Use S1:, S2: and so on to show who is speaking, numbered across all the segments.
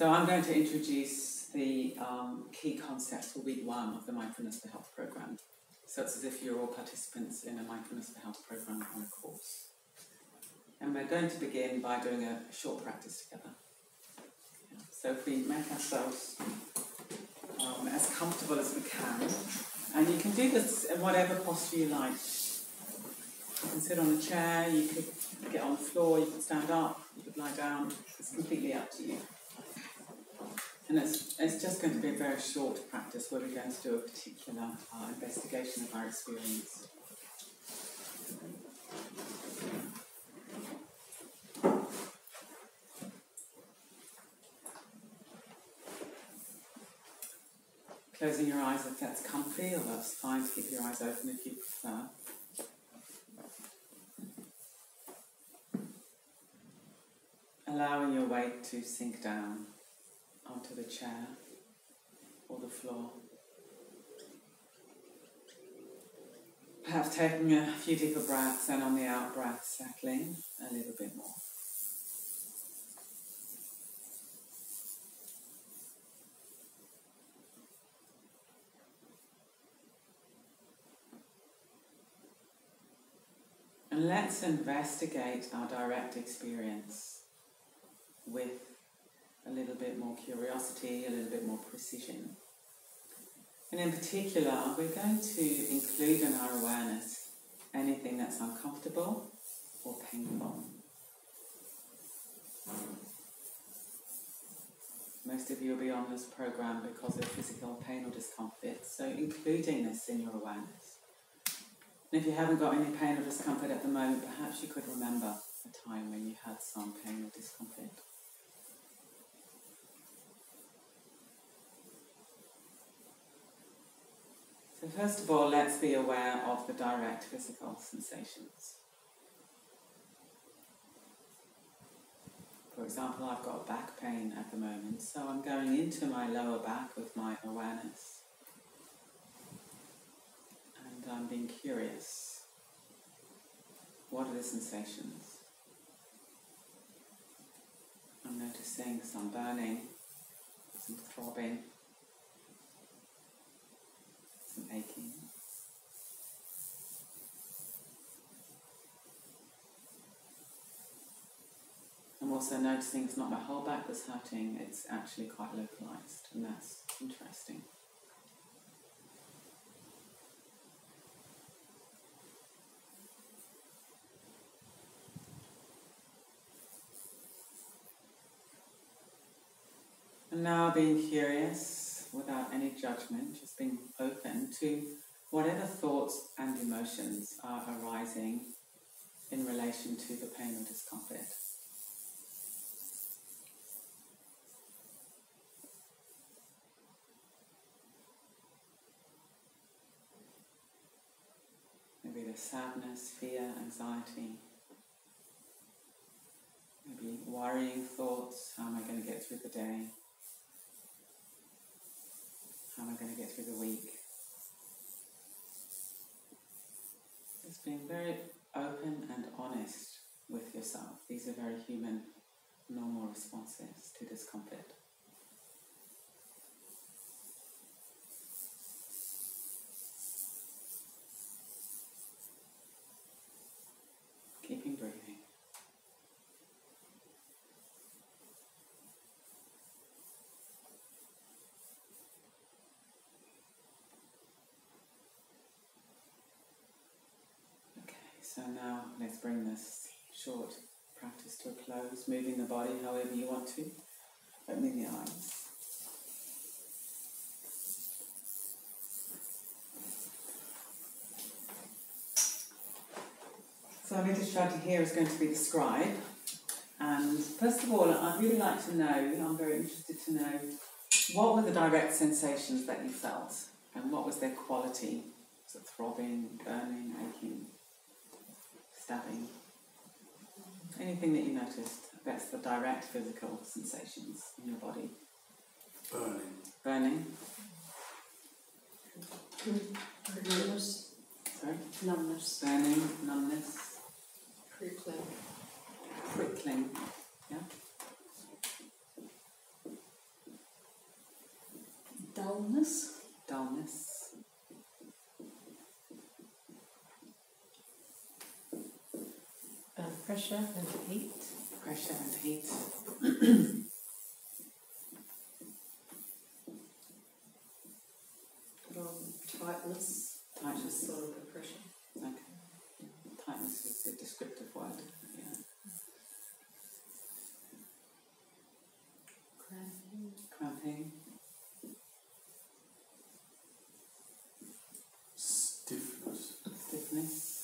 S1: So I'm going to introduce the key concepts for week 1 of the Mindfulness for Health program. So it's as if you're all participants in a Mindfulness for Health program on a course. And we're going to begin by doing a short practice together. So if we make ourselves as comfortable as we can, and you can do this in whatever posture you like. You can sit on a chair, you could get on the floor, you could stand up, you could lie down. It's completely up to you. And it's just going to be a very short practice where we're going to do a particular investigation of our experience. Closing your eyes if that's comfy, although it's fine to keep your eyes open if you prefer. Allowing your weight to sink down onto the chair or the floor. Perhaps taking a few deeper breaths, and on the out breath settling a little bit more. And let's investigate our direct experience with a little bit more curiosity, a little bit more precision. And in particular, we're going to include in our awareness anything that's uncomfortable or painful. Most of you will be on this program because of physical pain or discomfort, so including this in your awareness. And if you haven't got any pain or discomfort at the moment, perhaps you could remember a time when you had some pain or discomfort. So first of all, let's be aware of the direct physical sensations. For example, I've got back pain at the moment, so I'm going into my lower back with my awareness. And I'm being curious. What are the sensations? I'm noticing some burning, some throbbing, some aching. I'm also noticing it's not my whole back that's hurting, it's actually quite localized, and that's interesting. And now being curious, without any judgment, just being open to whatever thoughts and emotions are arising in relation to the pain or discomfort. Maybe there's sadness, fear, anxiety. Maybe worrying thoughts, how am I going to get through the day? How am I going to get through the week? Just being very open and honest with yourself. These are very human, normal responses to discomfort. Keeping breathing. So now let's bring this short practice to a close, moving the body however you want to, opening the eyes. So our meditation here is going to be described. And first of all, I'd really like to know, I'm very interested to know, what were the direct sensations that you felt? And what was their quality? Was it throbbing, burning, aching? Stabbing, anything that you noticed, that's the direct physical sensations in your body.
S2: Burning.
S1: Burning.
S3: Numbness.
S1: Sorry?
S3: Numbness.
S1: Burning, numbness.
S3: Prickling.
S1: Prickling, yeah.
S3: Dullness.
S1: Dullness.
S4: Pressure and heat.
S1: Pressure and heat.
S3: Tightness.
S1: Tightness.
S3: Sort of oppression.
S1: Okay. Tightness is the descriptive word. Yeah.
S3: Cramping.
S1: Cramping.
S2: Stiffness.
S1: Stiffness.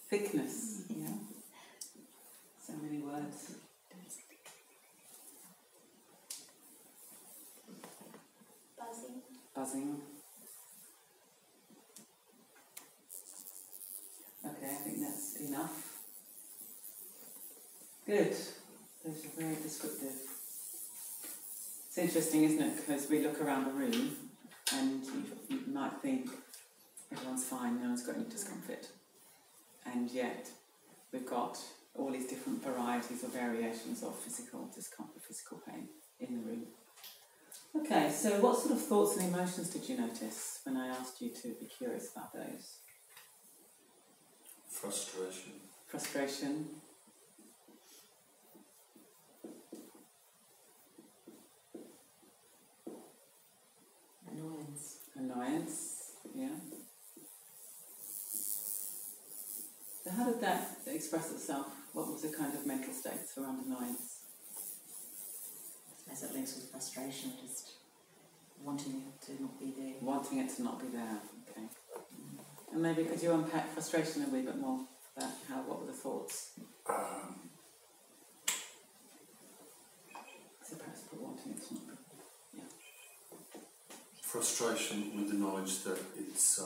S1: Thickness, yeah. So many words.
S5: Buzzing.
S1: Buzzing. Okay, I think that's enough. Good. Those are very descriptive. It's interesting, isn't it? Because we look around the room and you might think everyone's fine, no one's got any discomfort. And yet we've got all these different varieties or variations of physical discomfort, physical pain in the room. Okay, so what sort of thoughts and emotions did you notice when I asked you to be curious about those?
S2: Frustration.
S1: Frustration.
S3: Annoyance.
S1: Annoyance, yeah. So how did that express itself? What was the kind of mental states around annoyance?
S3: I suppose it links with frustration, just wanting it to not be there.
S1: Wanting it to not be there, okay. And maybe could you unpack frustration a wee bit more? What were the thoughts? So perhaps put wanting it to not be there. Yeah.
S2: Frustration with the knowledge that it's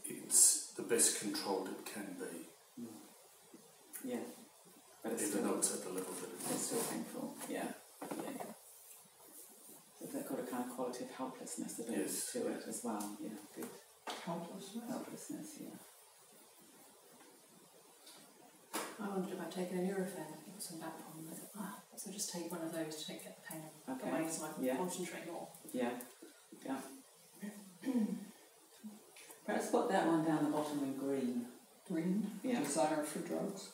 S2: it's the best controlled it can be.
S1: Yeah. But it's
S2: even
S1: still,
S2: though it's at the level that it
S1: it's
S2: is.
S1: still painful, yeah. Yeah. So they've got a kind of quality of helplessness that
S2: Yes.
S1: is to it as well, yeah, good.
S3: Helplessness.
S1: Helplessness, yeah.
S3: I wondered about taking a Nurofen. I think it was some back problem. I thought, so just take one of those to get the pain
S1: Okay.
S3: away so I can
S1: Yeah.
S3: concentrate more.
S1: Yeah, yeah. Perhaps put that one down the bottom in green.
S6: Green.
S1: Yeah.
S6: Desire for drugs.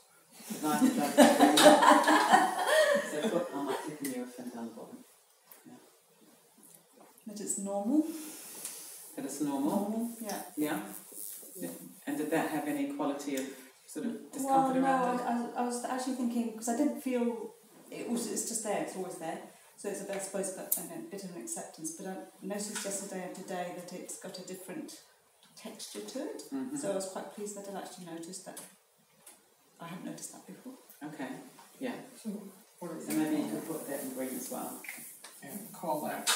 S1: Desire for drugs is green. So put on that tipping Nurofen down the bottom.
S6: That it's normal.
S1: That it's normal.
S6: Yeah.
S1: Yeah. And did that have any quality of sort of
S6: Well,
S1: discomfort
S6: no,
S1: around it?
S6: I was actually thinking, because I didn't feel it's just there. It's always there. So it's I suppose a bit of an acceptance. But I noticed yesterday and today that it's got a different texture to it.
S1: Mm-hmm.
S6: So I was quite pleased that I'd actually noticed that. I hadn't noticed that before.
S1: Okay. Yeah.
S6: So what are
S1: So maybe you could put that in green as well.
S6: and call that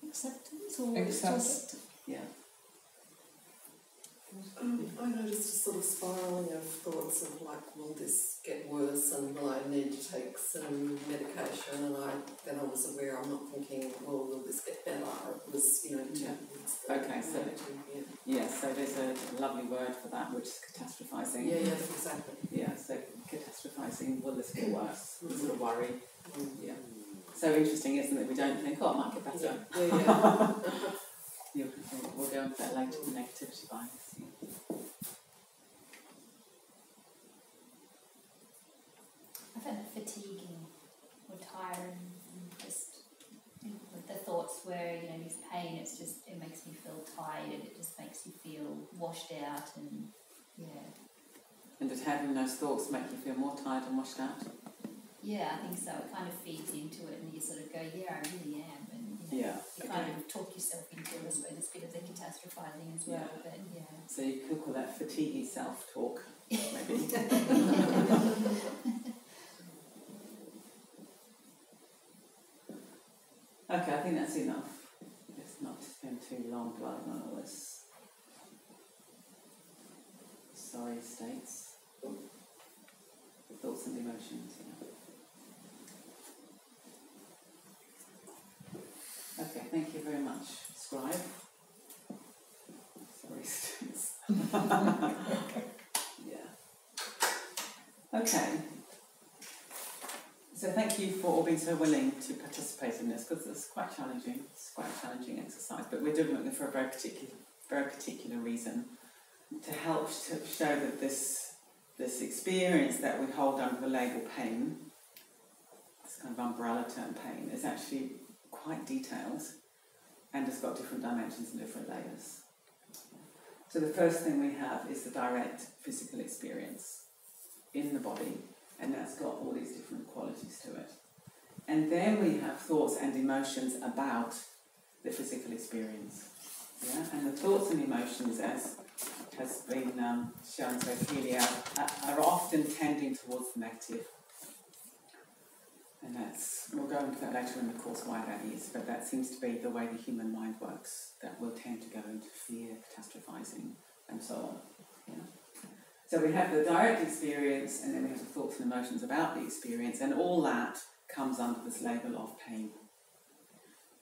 S6: acceptance or it's
S4: Acceptance.
S6: just
S1: Yeah.
S7: I noticed a sort of spiralling of thoughts of like, will this get worse and will I need to take some medication? And then I was aware, I'm not thinking, well, will this get better? It was,
S1: Yeah.
S7: it's the
S1: Okay, so-
S7: negative,
S1: Yeah, so there's a lovely word for that, which is catastrophizing.
S7: yeah, exactly.
S1: Yeah, so catastrophizing, will this get worse? The sort of worry. Yeah. So interesting, isn't it? We don't think, oh, it might get better.
S7: Yeah.
S1: Yeah, we'll go into that later, the negativity bias. Yeah.
S5: I found it fatiguing or tiring, and just with the thoughts where this pain, it makes me feel tired, and it just makes you feel washed out, and
S1: And did having those thoughts make you feel more tired and washed out?
S5: I think so. It kind of feeds into it, and you sort of go, I really am, and
S1: Yeah.
S5: you kind of talk yourself into it. I suppose it's a bit of the catastrophizing as well, but
S1: So you could call that fatiguey self-talk, maybe. Okay, I think that's enough. Let's not spend too long dwelling on all this. Sorry states. Thoughts and emotions, describe. Sorry, students. Yeah. Okay. So thank you for all being so willing to participate in this, because it's quite challenging. It's quite a challenging exercise, but we're doing it for a very particular reason, to help to show that this experience that we hold under the label pain, this kind of umbrella term pain, is actually quite detailed and has got different dimensions and different layers. So the first thing we have is the direct physical experience in the body, and that's got all these different qualities to it. And then we have thoughts and emotions about the physical experience. Yeah? And the thoughts and emotions, as has been shown so clearly, are often tending towards the negative. And we'll go into that later in the course why that is, but that seems to be the way the human mind works, that we'll tend to go into fear, catastrophizing, and so on. Yeah? So we have the direct experience, and then we have the thoughts and emotions about the experience, and all that comes under this label of pain.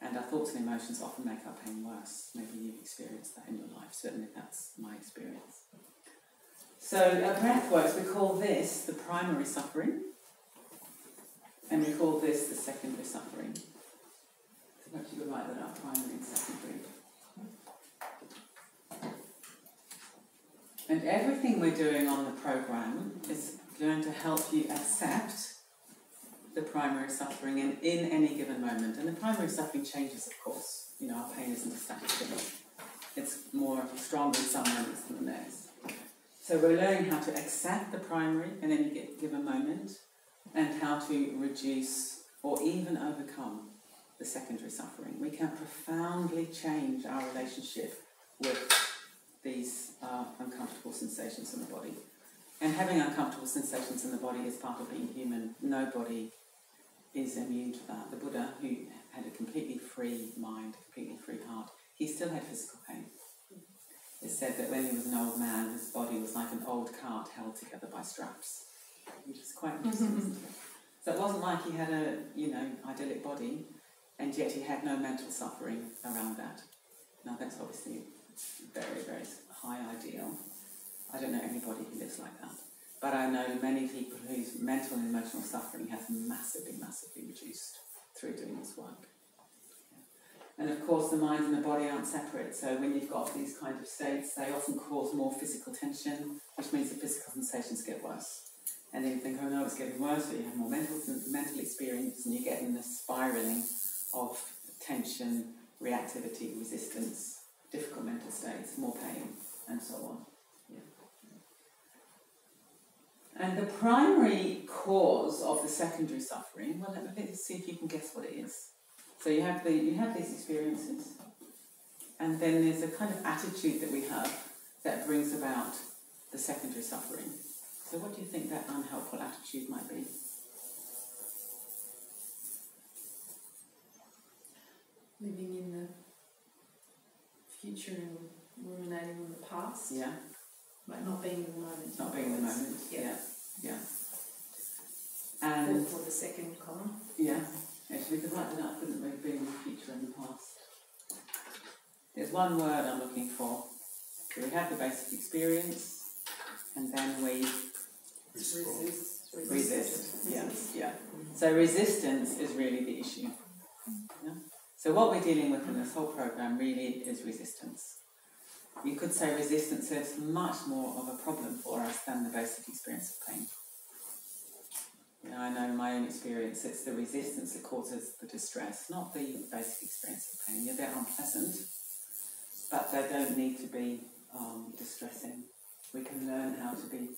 S1: And our thoughts and emotions often make our pain worse. Maybe you've experienced that in your life. Certainly that's my experience. So at Breathworks, we call this the primary suffering, and we call this the secondary suffering. So perhaps you could write that up, primary and secondary. And everything we're doing on the program is going to help you accept the primary suffering in any given moment. And the primary suffering changes, of course. You know, our pain isn't a static thing. It's more stronger in some moments than the next. So we're learning how to accept the primary in any given moment, and how to reduce or even overcome the secondary suffering. We can profoundly change our relationship with these uncomfortable sensations in the body. And having uncomfortable sensations in the body is part of being human. Nobody is immune to that. The Buddha, who had a completely free mind, a completely free heart, he still had physical pain. It's said that when he was an old man, his body was like an old cart held together by straps, which is quite interesting, isn't it? So it wasn't like he had a, idyllic body, and yet he had no mental suffering around that. Now that's obviously very, very high ideal. I don't know anybody who lives like that. But I know many people whose mental and emotional suffering has massively, massively reduced through doing this work. And of course the mind and the body aren't separate, so when you've got these kind of states, they often cause more physical tension, which means the physical sensations get worse. And then you think, oh no, it's getting worse, so you have more mental experience, and you get in this spiralling of tension, reactivity, resistance, difficult mental states, more pain, and so on. And the primary cause of the secondary suffering, well, let's see if you can guess what it is. So you have these experiences, and then there's a kind of attitude that we have that brings about the secondary suffering. So what do you think that unhelpful attitude might be?
S4: Living in the future and ruminating on the past.
S1: Yeah.
S4: Like not being in the moment.
S1: Not being in the moment. Yeah.
S4: And for the second column.
S1: Yeah. Actually, we could write that up, couldn't we? Being in the future and the past. There's one word I'm looking for. So we have the basic experience, and then we resist. Yeah. So resistance is really the issue. Yeah? So what we're dealing with in this whole program really is resistance. You could say resistance is much more of a problem for us than the basic experience of pain. I know in my own experience it's the resistance that causes the distress, not the basic experience of pain. They're unpleasant, but they don't need to be distressing. We can learn how to be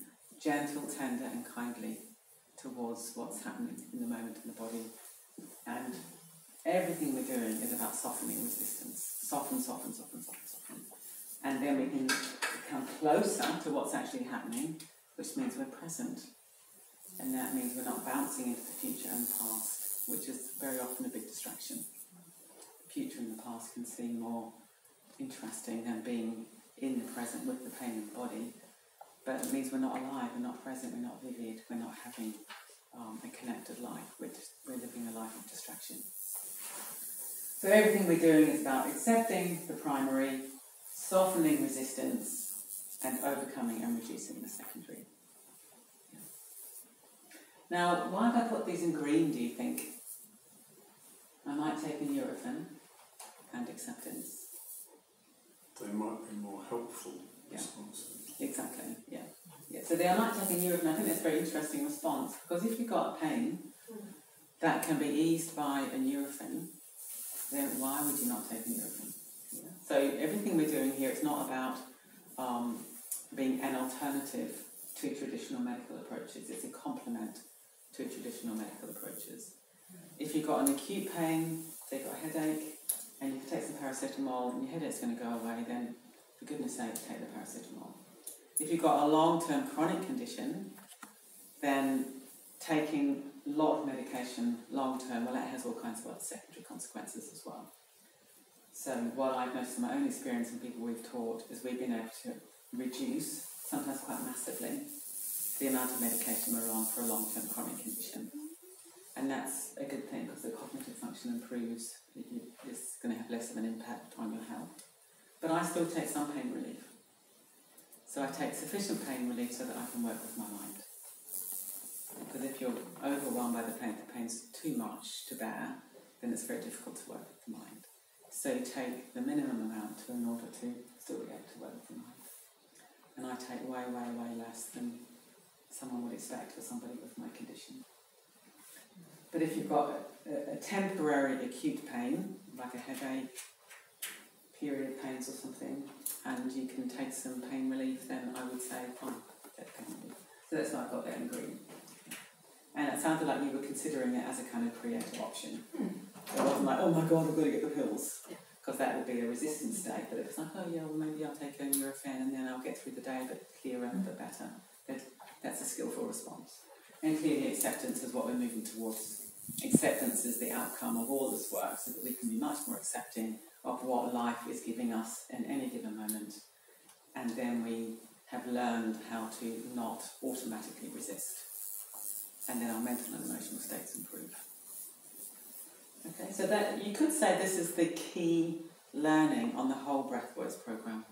S1: gentle, tender and kindly towards what's happening in the moment in the body. And everything we're doing is about softening resistance. Soften. And then we can come closer to what's actually happening, which means we're present. And that means we're not bouncing into the future and the past, which is very often a big distraction. The future and the past can seem more interesting than being in the present with the pain in the body, but it means we're not alive, we're not present, we're not vivid, we're not having a connected life, we're living a life of distraction. So everything we're doing is about accepting the primary, softening resistance, and overcoming and reducing the secondary. Yeah. Now, why have I put these in green, do you think? I might take a Nurofen and acceptance.
S2: They might be more helpful
S1: Yeah.
S2: responses.
S1: Exactly, yeah. So they might take a Nurofen. I think that's a very interesting response, because if you've got a pain that can be eased by a Nurofen, then why would you not take a Nurofen? Yeah. So everything we're doing here, it's not about being an alternative to traditional medical approaches. It's a complement to traditional medical approaches. If you've got an acute pain, say you've got a headache, and you can take some paracetamol and your headache's going to go away, then for goodness sake, take the paracetamol. If you've got a long-term chronic condition, then taking a lot of medication long-term, well, that has all kinds of other secondary consequences as well. So what I've noticed in my own experience and people we've taught is we've been able to reduce, sometimes quite massively, the amount of medication we're on for a long-term chronic condition. And that's a good thing, because the cognitive function improves. It's going to have less of an impact on your health. But I still take some pain relief. So I take sufficient pain relief so that I can work with my mind. Because if you're overwhelmed by the pain, if the pain's too much to bear, then it's very difficult to work with the mind. So you take the minimum amount in order to still be able to work with the mind. And I take way, way, way less than someone would expect for somebody with my condition. But if you've got a temporary acute pain, like a headache, period pains or something, and you can take some pain relief, then I would say, fine, take pain relief. So that's why I've got that in green. And it sounded like you were considering it as a kind of creative option. So it wasn't like, oh my God, I've got to get the pills, because that would be a resistance state. But it was like, oh yeah, well maybe I'll take a Nurofen and then I'll get through the day a bit clearer and a bit better. That's a skillful response. And clearly acceptance is what we're moving towards. Acceptance is the outcome of all this work, so that we can be much more accepting of what life is giving us in any given moment. And then we have learned how to not automatically resist. And then our mental and emotional states improve. Okay, so that you could say this is the key learning on the whole Breathworks program.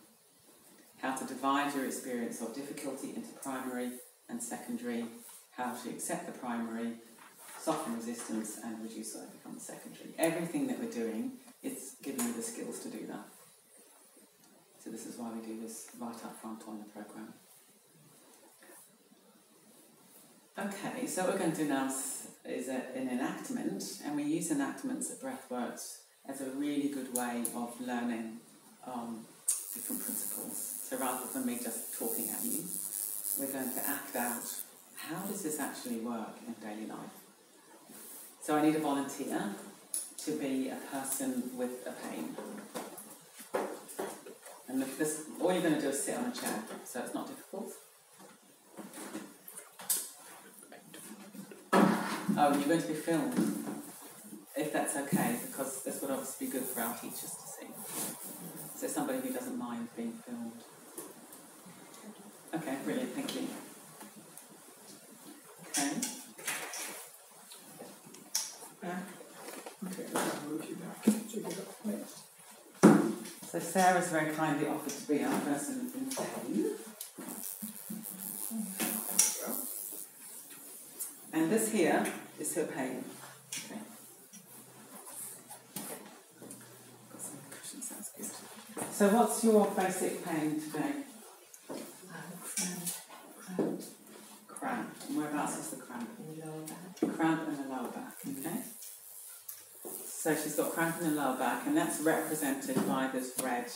S1: How to divide your experience of difficulty into primary and secondary, how to accept the primary, soften resistance, and reduce or overcome the secondary. Everything that we're doing is giving you the skills to do that. So this is why we do this right up front on the program. Okay, so what we're going to do now is an enactment, and we use enactments at Breathworks as a really good way of learning different principles. So rather than me just talking at you, we're going to act out, how does this actually work in daily life? So I need a volunteer to be a person with a pain. And look, this, all you're going to do is sit on a chair, so it's not difficult. Oh, you're going to be filmed, if that's okay, because this would obviously be good for our teachers to see. So somebody who doesn't mind being filmed. Okay, brilliant, thank you. Okay. So Sarah's very kindly offered to be our person in pain. And this here is her pain. Okay. Got some cushion, sounds good. So what's your basic pain today? Cramp. And whereabouts is the cramp?
S3: In the lower back.
S1: Cramp in the lower back, okay. So she's got cramp in the lower back, and that's represented by this red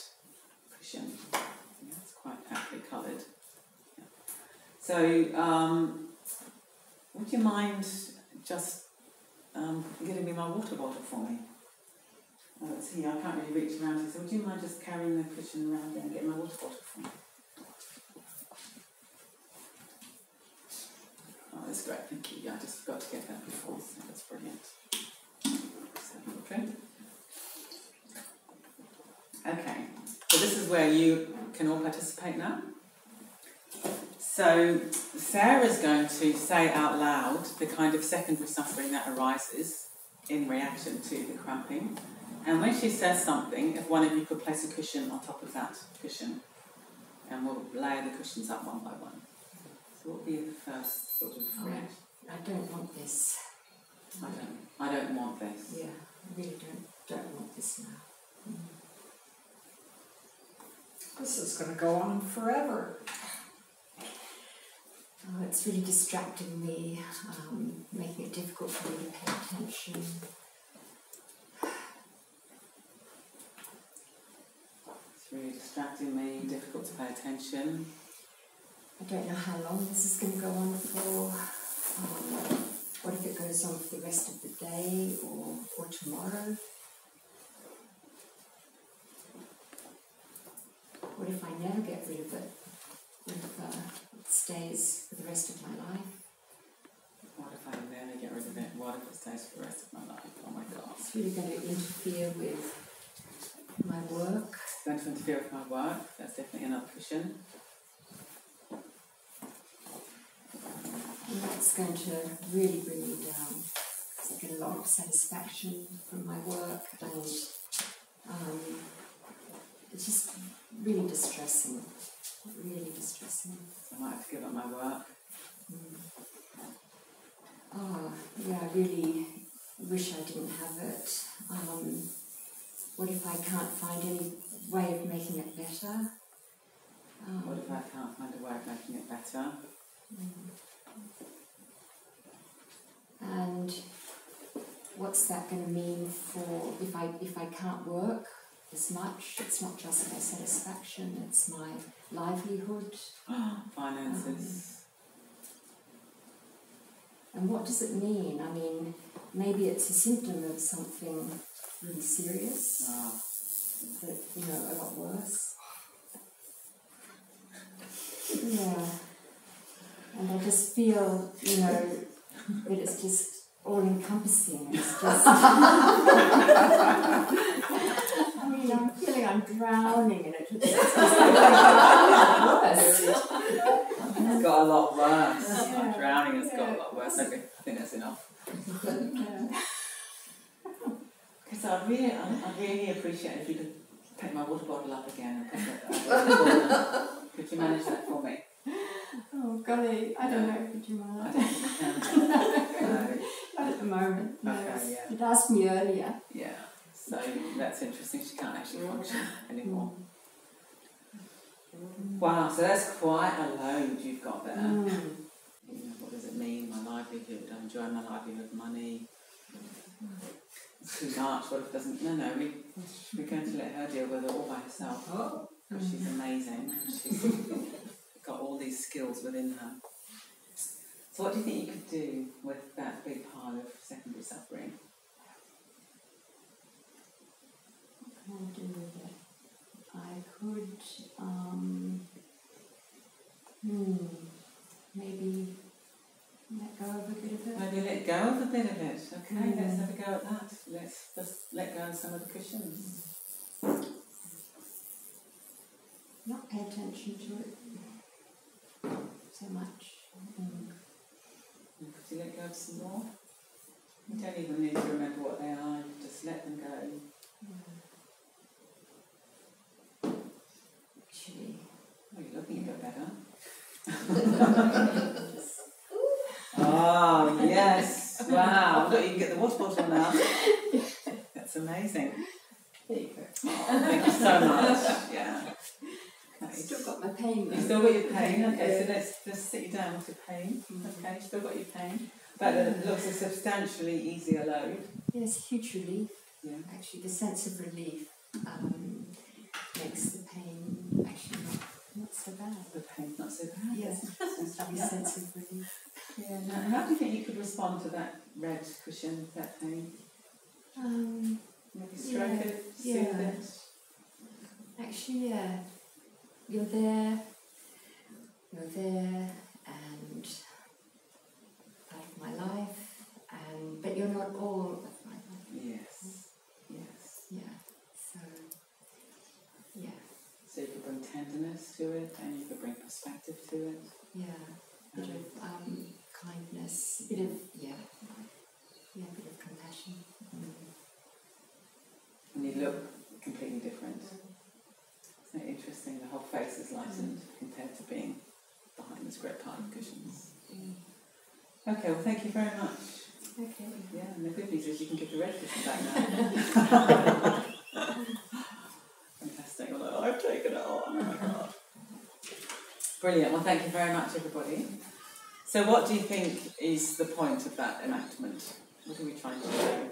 S1: cushion. Yeah, it's quite aptly coloured. Yeah. So, would you mind just giving me my water bottle for me? Oh, it's here, I can't really reach around here, so would you mind just carrying the cushion around there and getting my water bottle for me? Oh, that's great, thank you. Yeah, I just forgot to get that before, so that's brilliant. Okay, so this is where you can all participate now. So Sarah's going to say out loud the kind of secondary suffering that arises in reaction to the cramping, And when she says something, if one of you could place a cushion on top of that cushion, and we'll layer the cushions up one by one. So what will be the first sort of thread?
S8: I don't want this.
S1: I don't want this.
S8: Yeah, I really don't want this now.
S9: This is going to go on forever.
S8: Oh, it's really distracting me, making it difficult for me to pay attention.
S1: It's really distracting me, difficult to pay attention.
S8: I don't know how long this is going to go on for. What if it goes on for the rest of the day or tomorrow? What if I never get rid of it? What if it stays for the rest of my life?
S1: What if I never get rid of it? What if it stays for the rest of my life? Oh my God.
S8: It's really going to interfere with my work.
S1: It's going to interfere with my work. That's definitely another cushion.
S8: And that's going to really bring me down. I get a lot of satisfaction from my work, and it's just really distressing. Really distressing.
S1: So I might have to give up my work.
S8: Oh, yeah, I really wish I didn't have it. What if I can't find any way of making it better?
S1: What if I can't find a way of making it better?
S8: And what's that going to mean for if I can't work as much? It's not just my satisfaction, it's my livelihood.
S1: Finances.
S8: And what does it mean? I mean, maybe it's a symptom of something really serious, that, a lot worse. Yeah. And I just feel, that it's just all-encompassing. It's just... I'm feeling I'm drowning in it. It's just worse.
S1: It's got a lot worse. I'm drowning, it's got a lot worse. Okay, I think that's enough. Because I really appreciate if you could pick my water bottle up again and put it Could you manage that for me?
S8: Oh, golly, I don't know, could you
S1: I
S8: mind?
S1: don't think I can. No.
S8: Not at the moment, no.
S1: Okay, yeah.
S8: You'd asked me earlier.
S1: Yeah, so that's interesting. She can't actually function anymore. Wow, so that's quite a load you've got there. What does it mean? My livelihood. I enjoy my livelihood. Money. It's too much. What if it doesn't? No. We're going to let her deal with it all by herself. Because she's amazing. She's got all these skills within her. So what do you think you could do with that big pile of secondary suffering?
S8: What can I do with it? I could, maybe let go of a bit of it.
S1: Maybe let go of a bit of it. Okay, let's have a go at that. Let's just let go of some of the cushions.
S8: Not pay attention to it so much.
S1: Could you let go of some more? You don't even need to remember what they are, just let them go.
S8: Actually.
S1: Oh, you're looking a bit better. Oh, yes. Wow. Look, you can get the water bottle now. That's amazing.
S8: There you go.
S1: Oh, thank you so much. Yeah. Okay.
S8: Still got my pain.
S1: You've still got your pain. Okay, so let's just sit you down with your pain. Okay, still got your pain. But it looks a substantially easier load.
S8: Yes, huge relief.
S1: Yeah.
S8: Actually, the sense of relief makes the pain actually not so bad.
S1: The pain's not so bad.
S8: Yes, the sense of relief.
S1: Yeah. Now, how do you think you could respond to that red cushion, that pain? Maybe stroke it, soothe it.
S8: Actually, yeah. You're there, and part of my life, but you're not all of my life.
S1: Yes.
S8: Yeah. So, yeah.
S1: So you could bring tenderness to it, and you could bring perspective to it.
S8: Yeah. A bit of kindness, a bit of, a bit of compassion.
S1: And you look completely different. Isn't it interesting? The whole face is lightened compared to being behind this great pile of cushions. Okay, well, thank you very much.
S3: Okay.
S1: Yeah, and the good news is you can give the red cushion back now. Fantastic. Although I've taken it all. Oh my God. Brilliant. Well, thank you very much, everybody. So what do you think is the point of that enactment? What are we trying to do?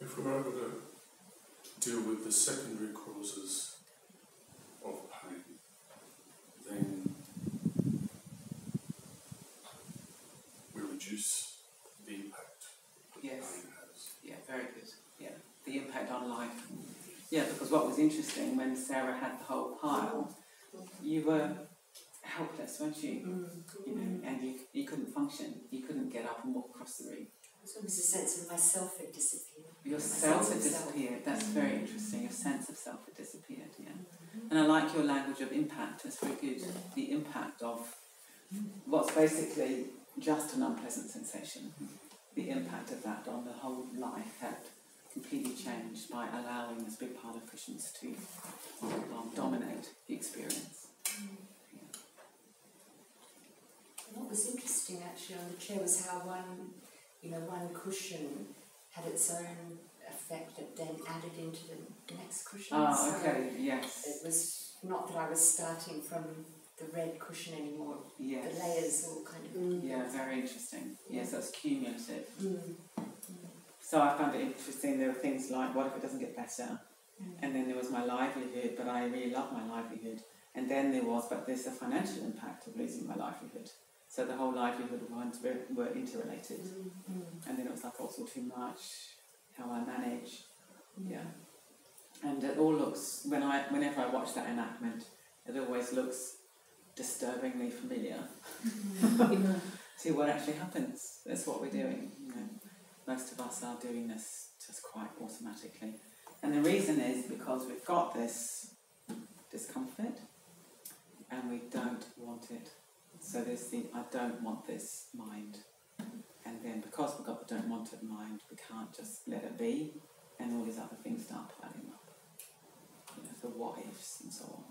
S2: If we're able to deal with the secondary causes of pain, then we reduce the impact
S1: Yes.
S2: pain has.
S1: Yeah, very good. Yeah, the impact on life. Yeah, because what was interesting when Sarah had the whole pile, you were helpless, weren't you? You know, and you couldn't function. You couldn't get up and walk across the room.
S8: So it was a sense of myself had disappeared.
S1: Your self had disappeared. That's very interesting. Your sense of self had disappeared, yeah. And I like your language of impact. That's very good. The impact of what's basically just an unpleasant sensation. The impact of that on the whole life had completely changed by allowing this big pile of cushions to dominate the experience.
S8: What was interesting actually on the chair was how one cushion had its own effect that then added into the next cushion.
S1: Ah, okay, yes.
S8: It was not that I was starting from the red cushion anymore.
S1: Yes.
S8: The layers all kind of...
S1: Yeah, very interesting. Yes, that's cumulative. So I found it interesting, there were things like, what if it doesn't get better? And then there was my livelihood, but I really love my livelihood. And then there was, but there's the financial impact of losing my livelihood. So the whole livelihood of ones were interrelated. And then it was like, oh, it's all too much, how I manage. Yeah. And it all looks, whenever I watch that enactment, it always looks disturbingly familiar. See what actually happens. That's what we're doing. You know. Most of us are doing this just quite automatically. And the reason is because we've got this discomfort and we don't want it. So there's the I don't want this mind. And then because we've got the don't want it mind, we can't just let it be, and all these other things start piling up. You know, the what ifs and so on.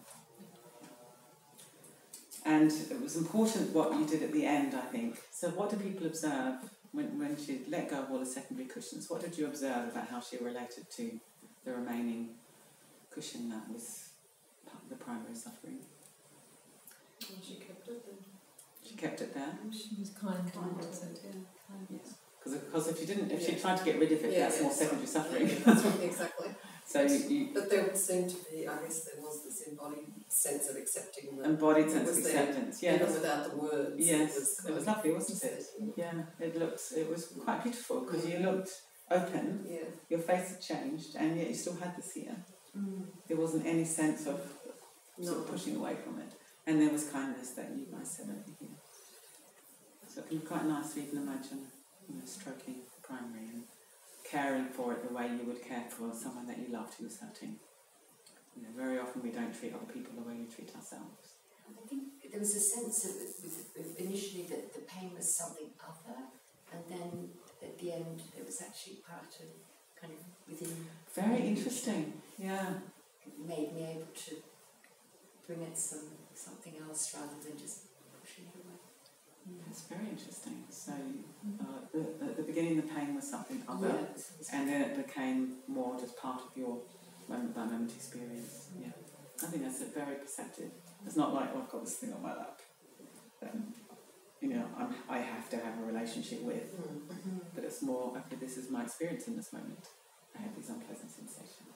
S1: And it was important what you did at the end, I think. So what do people observe when she let go of all the secondary cushions? What did you observe about how she related to the remaining cushion that was the primary suffering?
S7: And she kept it there.
S1: She kept it there?
S4: She was kind towards it, yeah.
S1: Yes. Because if she tried to get rid of it, that's more secondary suffering.
S7: Yeah, that's right, exactly.
S1: So you
S7: but there would seem to be, I guess there was this embodied sense of accepting that.
S1: Embodied sense of acceptance, yes.
S7: Even without the words.
S1: Yes, it was lovely, wasn't it? Yeah, it was quite beautiful because you looked open, your face had changed, and yet you still had this here. There wasn't any sense of sort of pushing away from it. And there was kindness that you guys said over here. So it can be quite nice to even imagine, stroking the primary and caring for it the way you would care for someone that you loved who was hurting. Very often we don't treat other people the way we treat ourselves.
S8: I think there was a sense of initially that the pain was something other, and then at the end it was actually part of kind of within.
S1: Very interesting, yeah.
S8: It made me able to bring it something else rather than just pushing it away.
S1: That's very interesting. So at the beginning the pain was something other, and then it became more just part of your moment-by-moment experience. Yeah, I think that's very perceptive. It's not like, oh, I've got this thing on my lap that I have to have a relationship with, but it's more, okay, this is my experience in this moment. I have these unpleasant sensations.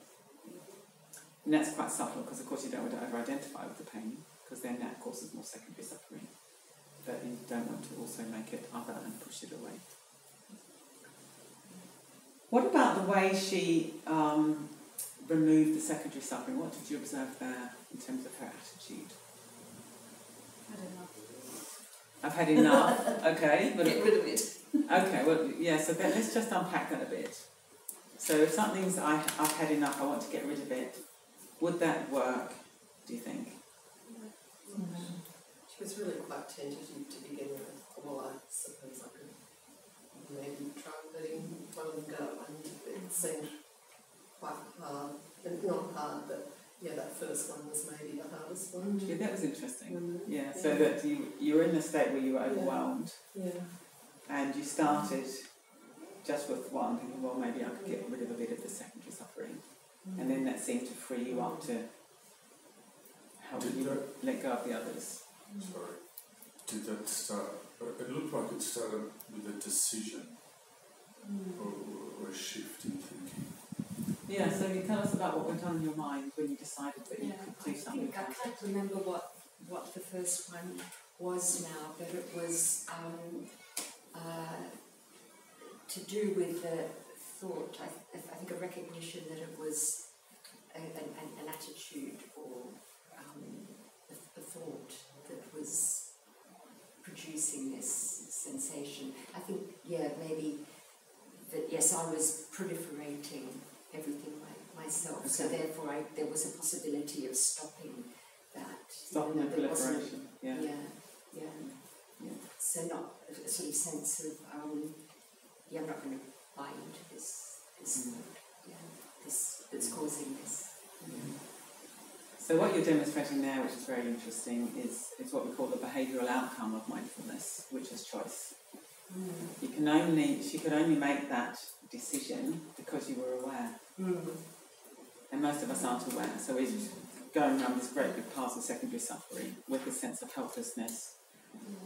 S1: And that's quite subtle because, of course, you don't want to over-identify with the pain because then that causes more secondary suffering. But you don't want to also make it other and push it away. What about the way she removed the secondary suffering? What did you observe there in terms of her attitude? I've had enough. Okay. But
S3: get rid of it.
S1: Okay, well, yeah, so let's just unpack that a bit. So if something's I've had enough, I want to get rid of it, would that work, do you think?
S7: She was really quite tentative to begin with. Well, I suppose I could maybe try first one was maybe the hardest one.
S1: Yeah, that was interesting.
S7: Mm-hmm.
S1: Yeah, so that you were in a state where you were overwhelmed,
S7: Yeah.
S1: and you started just with one, thinking, well, maybe I could get rid of a bit of the secondary suffering, and then that seemed to free you up to help you let go of the others.
S2: Sorry. Did that start? It looked like it started with a decision or a shift in thinking.
S1: Yeah, so you tell us about what went on in your mind when you decided that you could do something.
S8: I can't remember what the first one was now, but it was to do with the thought. I think a recognition that it was an attitude or a thought that was producing this sensation. I think, maybe that, yes, I was proliferating everything myself, so therefore there was a possibility of stopping that.
S1: Stopping the proliferation, yeah.
S8: So not a sort of sense of, I'm not going to buy into this thought, this that's causing this.
S1: So what you're demonstrating there, which is very interesting, is what we call the behavioural outcome of mindfulness, which is choice. She could only make that decision because you were aware. And most of us aren't aware, so we're going around this great big past of secondary suffering with a sense of helplessness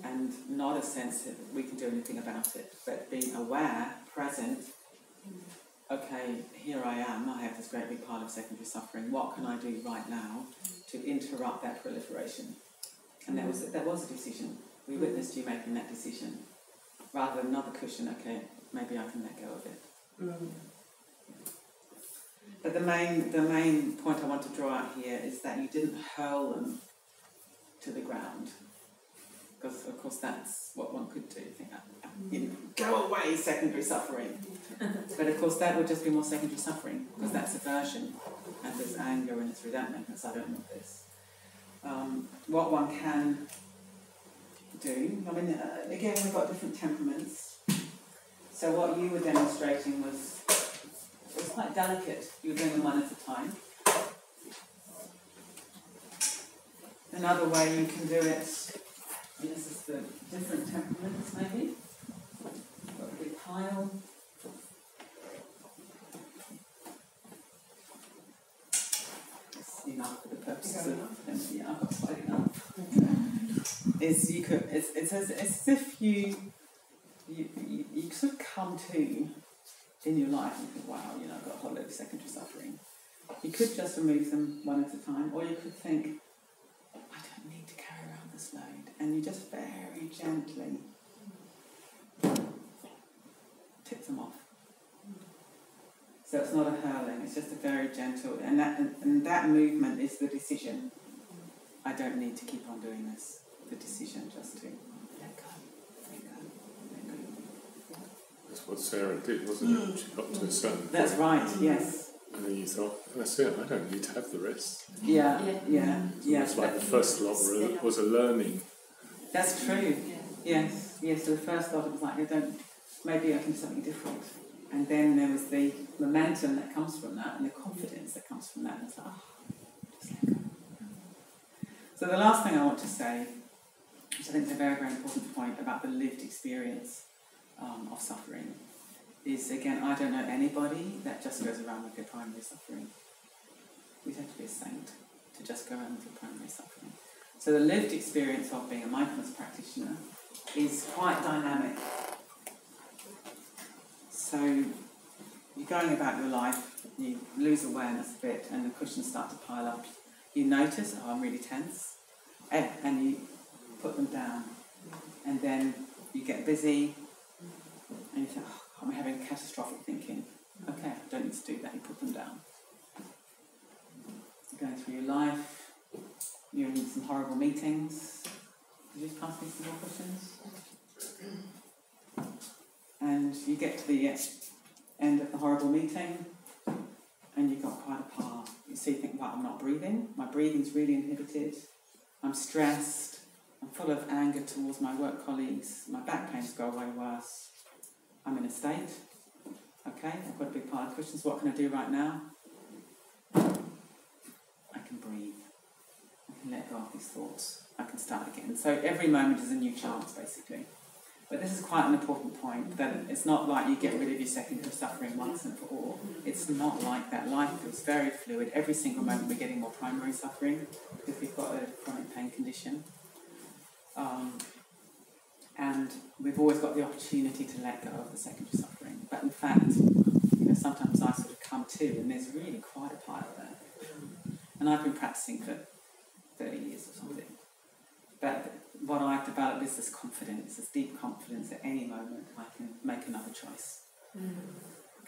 S1: and not a sense that we can do anything about it, but being aware, present, okay, here I am, I have this great big pile of secondary suffering, what can I do right now to interrupt that proliferation? And that was a decision. We witnessed you making that decision. Rather than another cushion, okay, maybe I can let go of it. But the main point I want to draw out here is that you didn't hurl them to the ground. Because, of course, that's what one could do. Go away, secondary suffering. But, of course, that would just be more secondary suffering, because that's aversion, and there's anger, and it's resentment, and so I don't want this. What one can do, again, we've got different temperaments. So what you were demonstrating was quite delicate. You were doing them one at a time. Another way you can do it, and this is the different temperaments maybe. Got a big pile. It's enough for the purposes of empty out, quite enough. It's as if you sort of come to in your life and think, wow, I've got a whole load of secondary suffering. You could just remove them one at a time, or you could think, I don't need to carry around this load, and you just very gently tip them off. So it's not a hurling, it's just a very gentle, and that movement is the decision. I don't need to keep on doing this. The decision just to let go.
S10: That's what Sarah did, wasn't it? She got to a certain point.
S1: That's right, yes.
S10: And then you thought, that's it, I don't need to have the rest.
S1: Yeah.
S10: It's like the first lot was a learning.
S1: That's true. Yes. So the first lot was like, maybe I can do something different. And then there was the momentum that comes from that and the confidence that comes from that. And it's like, just let go. So the last thing I want to say, which I think is a very, very important point about the lived experience of suffering, is, again, I don't know anybody that just goes around with their primary suffering. You'd have to be a saint to just go around with your primary suffering. So the lived experience of being a mindfulness practitioner is quite dynamic. So you're going about your life, you lose awareness a bit, and the cushions start to pile up. You notice, I'm really tense, and you put them down. And then you get busy, and you think, I'm having catastrophic thinking. Okay, I don't need to do that, you put them down. You're going through your life, you're in some horrible meetings. Did you pass me some more questions? And you get to the end of the horrible meeting, and you've got quite a pile. You think, wow, I'm not breathing, my breathing's really inhibited, I'm stressed, I'm full of anger towards my work colleagues, my back pains go way worse, I'm in a state. Okay, I've got a big pile of questions, what can I do right now? I can can breathe. I can let go of these thoughts. I can start again. So every moment is a new chance, basically. But this is quite an important point, that it's not like you get rid of your secondary suffering once and for all. It's not like that. Life is very fluid. Every single moment we're getting more primary suffering because we've got a chronic pain condition. And we've always got the opportunity to let go of the secondary suffering. But in fact, sometimes I sort of come to, and there's really quite a pile there. And I've been practicing for 30 years or something. But what I've developed is this confidence, this deep confidence that any moment I can make another choice.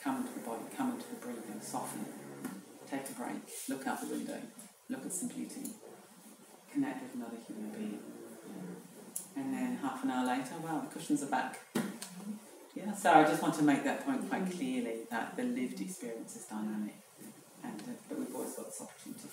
S1: Come into the body, come into the breathing, soften, take a break, look out the window, look at some beauty, connect with another human being. And then half an hour later, wow, the cushions are back. Yeah, so I just want to make that point quite clearly, that the lived experience is dynamic, and but we've always got this opportunity